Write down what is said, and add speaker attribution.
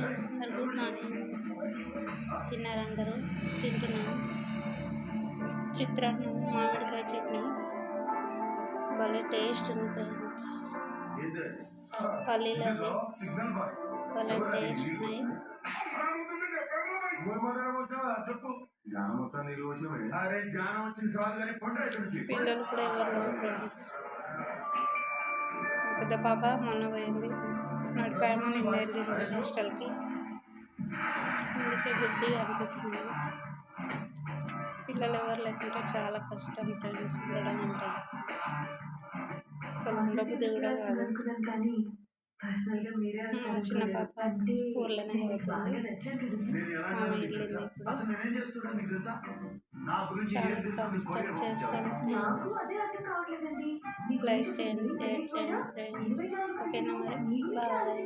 Speaker 1: Friends, అందరు good morning. తిన్నారు అందరూ? తింటున్నాను. చిత్రాన్నం, మామిడికాయ చట్నీ భలే టేస్ట్ ఉంది ఫ్రెండ్స్. పల్లీలు అవి భలే టేస్ట్ ఉన్నాయి. పిల్లలు కూడా ఎవరు ఫ్రెండ్స్. పెద్ద పాప మొన్న పోయింది, నడిపాయమని వెళ్ళి హాస్టల్కి, అందుకే గుడ్డిగా అనిపిస్తుంది. పిల్లలు ఎవరు లేకుంటే చాలా కష్టం ఫ్రెండ్స్ ఉండడం అంటే. అసలు ఉండబుద్ధి కూడా కాదు. చిన్న పాప ఊర్లోనే అవుతుంది. ఆమె వెళ్ళింది ఇప్పుడు. ఛానల్ సబ్స్క్రైబ్ చేసుకోండి, లైక్ చేయండి, షేర్ చేయండి ఫ్రెండ్స్. ఓకేనా మరి, బాయ్.